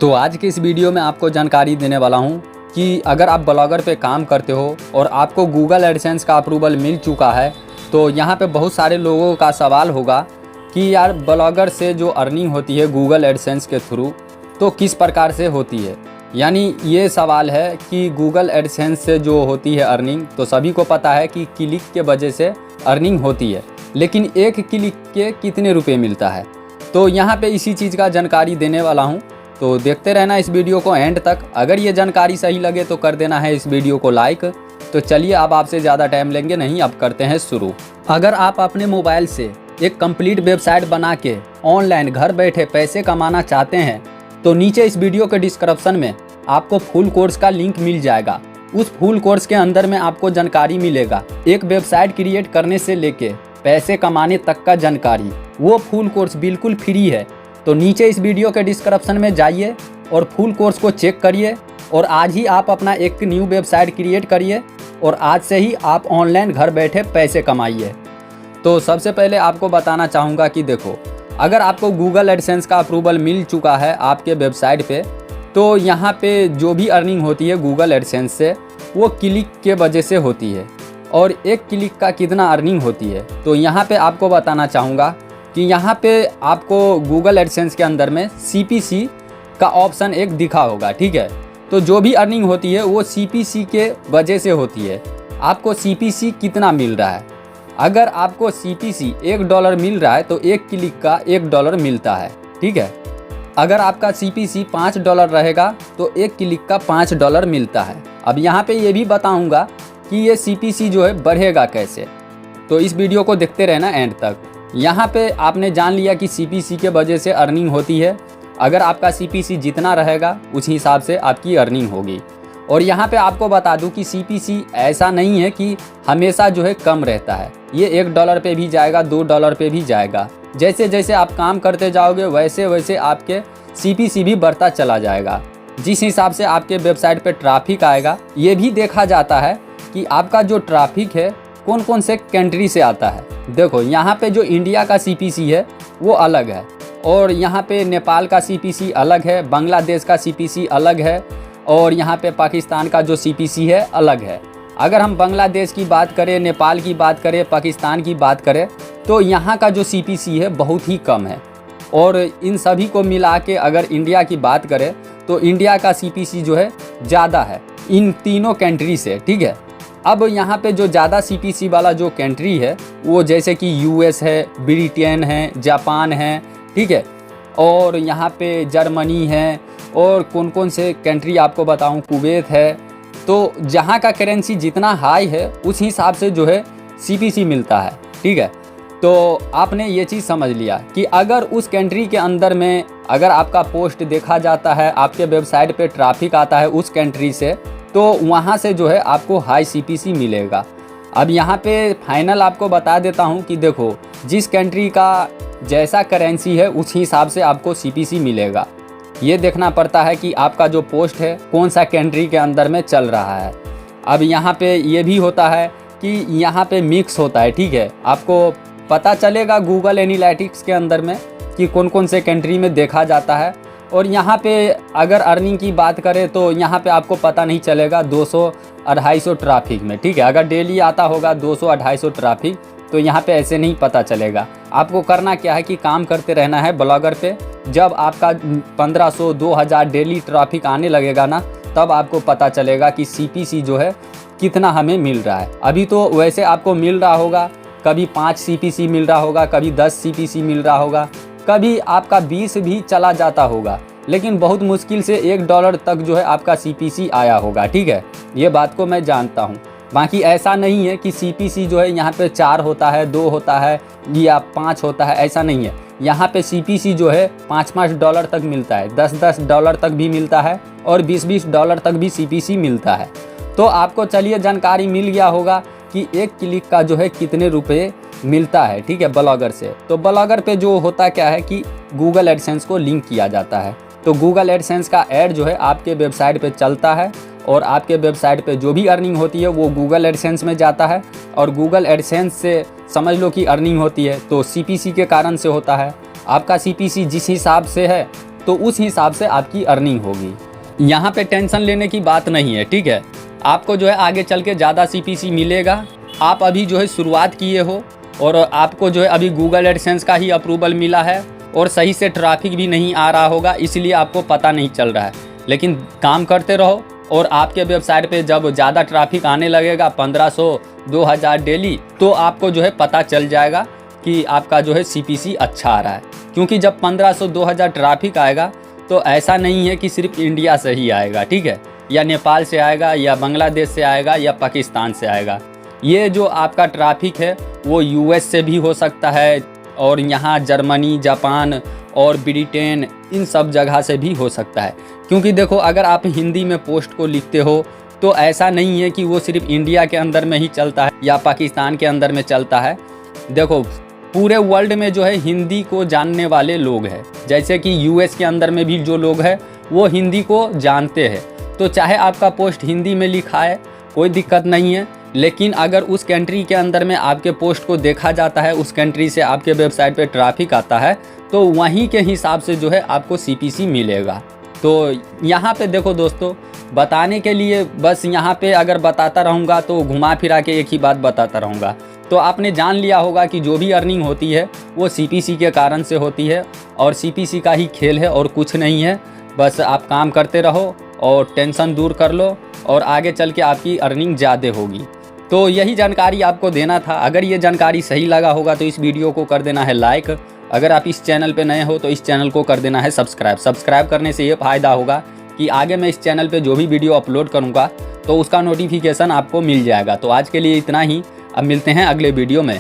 तो आज की इस वीडियो में आपको जानकारी देने वाला हूं कि अगर आप ब्लॉगर पे काम करते हो और आपको गूगल एडसेंस का अप्रूवल मिल चुका है, तो यहां पे बहुत सारे लोगों का सवाल होगा कि यार ब्लॉगर से जो अर्निंग होती है गूगल एडसेंस के थ्रू, तो किस प्रकार से होती है। यानी ये सवाल है कि गूगल एडसेंस से जो होती है अर्निंग, तो सभी को पता है कि क्लिक के वजह से अर्निंग होती है, लेकिन एक क्लिक के कितने रुपए मिलता है। तो यहाँ पे इसी चीज़ का जानकारी देने वाला हूँ, तो देखते रहना इस वीडियो को एंड तक। अगर ये जानकारी सही लगे तो कर देना है इस वीडियो को लाइक। तो चलिए अब आपसे ज़्यादा टाइम लेंगे नहीं, अब करते हैं शुरू। अगर आप अपने मोबाइल से एक कंप्लीट वेबसाइट बना के ऑनलाइन घर बैठे पैसे कमाना चाहते हैं, तो नीचे इस वीडियो के डिस्क्रिप्शन में आपको फुल कोर्स का लिंक मिल जाएगा। उस फुल कोर्स के अंदर में आपको जानकारी मिलेगा, एक वेबसाइट क्रिएट करने से लेके पैसे कमाने तक का जानकारी। वो फुल कोर्स बिल्कुल फ्री है। तो नीचे इस वीडियो के डिस्क्रिप्शन में जाइए और फुल कोर्स को चेक करिए और आज ही आप अपना एक न्यू वेबसाइट क्रिएट करिए और आज से ही आप ऑनलाइन घर बैठे पैसे कमाइए। तो सबसे पहले आपको बताना चाहूँगा कि देखो, अगर आपको गूगल एडसेंस का अप्रूवल मिल चुका है आपके वेबसाइट पे, तो यहाँ पे जो भी अर्निंग होती है गूगल एडसेंस से, वो क्लिक के वजह से होती है। और एक क्लिक का कितना अर्निंग होती है, तो यहाँ पे आपको बताना चाहूँगा कि यहाँ पे आपको गूगल एडसेंस के अंदर में CPC का ऑप्शन एक दिखा होगा, ठीक है। तो जो भी अर्निंग होती है वो CPC के वजह से होती है। आपको CPC कितना मिल रहा है, अगर आपको CPC $1 मिल रहा है तो एक क्लिक का $1 मिलता है, ठीक है। अगर आपका CPC $5 रहेगा तो एक क्लिक का $5 मिलता है। अब यहाँ पे ये भी बताऊँगा कि ये CPC जो है बढ़ेगा कैसे, तो इस वीडियो को देखते रहना एंड तक। यहाँ पे आपने जान लिया कि CPC के वजह से अर्निंग होती है। अगर आपका CPC जितना रहेगा उस हिसाब से आपकी अर्निंग होगी। और यहाँ पे आपको बता दूँ कि CPC ऐसा नहीं है कि हमेशा जो है कम रहता है, ये $1 पे भी जाएगा, $2 पे भी जाएगा। जैसे जैसे आप काम करते जाओगे वैसे वैसे आपके CPC भी बढ़ता चला जाएगा। जिस हिसाब से आपके वेबसाइट पे ट्रैफिक आएगा, ये भी देखा जाता है कि आपका जो ट्रैफिक है कौन कौन से कंट्री से आता है। देखो यहाँ पे जो इंडिया का CPC है वो अलग है, और यहाँ पे नेपाल का CPC अलग है, बांग्लादेश का CPC अलग है, और यहाँ पे पाकिस्तान का जो CPC है अलग है। अगर हम बांग्लादेश की बात करें, नेपाल की बात करें, पाकिस्तान की बात करें, तो यहाँ का जो CPC है बहुत ही कम है। और इन सभी को मिला के अगर इंडिया की बात करें तो इंडिया का CPC जो है ज़्यादा है इन तीनों कंट्री से, ठीक है। अब यहाँ पे जो ज़्यादा CPC वाला जो कंट्री है वो जैसे कि US है, ब्रिटेन है, जापान है, ठीक है, और यहाँ पे जर्मनी है, और कौन कौन से कंट्री आपको बताऊँ, कुवैत है। तो जहाँ का करेंसी जितना हाई है उस हिसाब से जो है CPC मिलता है, ठीक है। तो आपने ये चीज़ समझ लिया कि अगर उस कंट्री के अंदर में अगर आपका पोस्ट देखा जाता है, आपके वेबसाइट पे ट्रैफिक आता है उस कंट्री से, तो वहाँ से जो है आपको हाई CPC मिलेगा। अब यहाँ पे फाइनल आपको बता देता हूँ कि देखो, जिस कंट्री का जैसा करेंसी है उस हिसाब से आपको CPC मिलेगा। ये देखना पड़ता है कि आपका जो पोस्ट है कौन सा कंट्री के अंदर में चल रहा है। अब यहाँ पे ये भी होता है कि यहाँ पे मिक्स होता है, ठीक है। आपको पता चलेगा गूगल एनालिटिक्स के अंदर में कि कौन कौन से कंट्री में देखा जाता है। और यहाँ पे अगर अर्निंग की बात करें तो यहाँ पे आपको पता नहीं चलेगा 200-250 ट्रैफिक में, ठीक है। अगर डेली आता होगा 200-250 ट्रैफिक, तो यहाँ पे ऐसे नहीं पता चलेगा। आपको करना क्या है कि काम करते रहना है ब्लॉगर पे। जब आपका 1500-2000 डेली ट्रैफिक आने लगेगा ना, तब आपको पता चलेगा कि CPC जो है कितना हमें मिल रहा है। अभी तो वैसे आपको मिल रहा होगा, कभी 5 CPC मिल रहा होगा, कभी 10 CPC मिल रहा होगा, कभी आपका 20 भी चला जाता होगा, लेकिन बहुत मुश्किल से $1 तक जो है आपका CPC आया होगा, ठीक है। ये बात को मैं जानता हूँ। बाकी ऐसा नहीं है कि CPC जो है यहाँ पे 4 होता है, 2 होता है या 5 होता है, ऐसा नहीं है। यहाँ पे CPC जो है $5-5 तक मिलता है, $10-10 तक भी मिलता है, और $20-20 तक भी CPC मिलता है। तो आपको चलिए जानकारी मिल गया होगा कि एक क्लिक का जो है कितने रुपए मिलता है, ठीक है, ब्लॉगर से। तो ब्लॉगर पे जो होता क्या है कि गूगल एडसेंस को लिंक किया जाता है। तो गूगल एडसेंस का ऐड जो है आपके वेबसाइट पे चलता है, और आपके वेबसाइट पे जो भी अर्निंग होती है वो गूगल एडसेंस में जाता है। और गूगल एडसेंस से समझ लो कि अर्निंग होती है तो CPC के कारण से होता है। आपका CPC जिस हिसाब से है तो उस हिसाब से आपकी अर्निंग होगी। यहाँ पे टेंशन लेने की बात नहीं है, ठीक है। आपको जो है आगे चल के ज़्यादा CPC मिलेगा। आप अभी जो है शुरुआत किए हो और आपको जो है अभी गूगल एडसेंस का ही अप्रूवल मिला है और सही से ट्रैफिक भी नहीं आ रहा होगा, इसलिए आपको पता नहीं चल रहा है। लेकिन काम करते रहो और आपके वेबसाइट पे जब ज़्यादा ट्रैफिक आने लगेगा 1500 2000 डेली, तो आपको जो है पता चल जाएगा कि आपका जो है CPC अच्छा आ रहा है। क्योंकि जब 1500 2000 ट्रैफिक आएगा तो ऐसा नहीं है कि सिर्फ इंडिया से ही आएगा, ठीक है, या नेपाल से आएगा या बांग्लादेश से आएगा या पाकिस्तान से आएगा। ये जो आपका ट्रैफिक है वो US से भी हो सकता है और यहाँ जर्मनी, जापान और ब्रिटेन, इन सब जगह से भी हो सकता है। क्योंकि देखो, अगर आप हिंदी में पोस्ट को लिखते हो तो ऐसा नहीं है कि वो सिर्फ इंडिया के अंदर में ही चलता है या पाकिस्तान के अंदर में चलता है। देखो, पूरे वर्ल्ड में जो है हिंदी को जानने वाले लोग हैं। जैसे कि US के अंदर में भी जो लोग हैं वो हिंदी को जानते हैं। तो चाहे आपका पोस्ट हिंदी में लिखा है, कोई दिक्कत नहीं है, लेकिन अगर उस कंट्री के अंदर में आपके पोस्ट को देखा जाता है, उस कंट्री से आपके वेबसाइट पे ट्रैफिक आता है, तो वहीं के हिसाब से जो है आपको CPC मिलेगा। तो यहाँ पे देखो दोस्तों, बताने के लिए बस यहाँ पे अगर बताता रहूँगा तो घुमा फिरा के एक ही बात बताता रहूँगा। तो आपने जान लिया होगा कि जो भी अर्निंग होती है वो CPC के कारण से होती है और CPC का ही खेल है और कुछ नहीं है। बस आप काम करते रहो और टेंशन दूर कर लो और आगे चल के आपकी अर्निंग ज़्यादा होगी। तो यही जानकारी आपको देना था। अगर ये जानकारी सही लगा होगा तो इस वीडियो को कर देना है लाइक। अगर आप इस चैनल पे नए हो तो इस चैनल को कर देना है सब्सक्राइब। सब्सक्राइब करने से ये फ़ायदा होगा कि आगे मैं इस चैनल पे जो भी वीडियो अपलोड करूँगा तो उसका नोटिफिकेशन आपको मिल जाएगा। तो आज के लिए इतना ही, अब मिलते हैं अगले वीडियो में।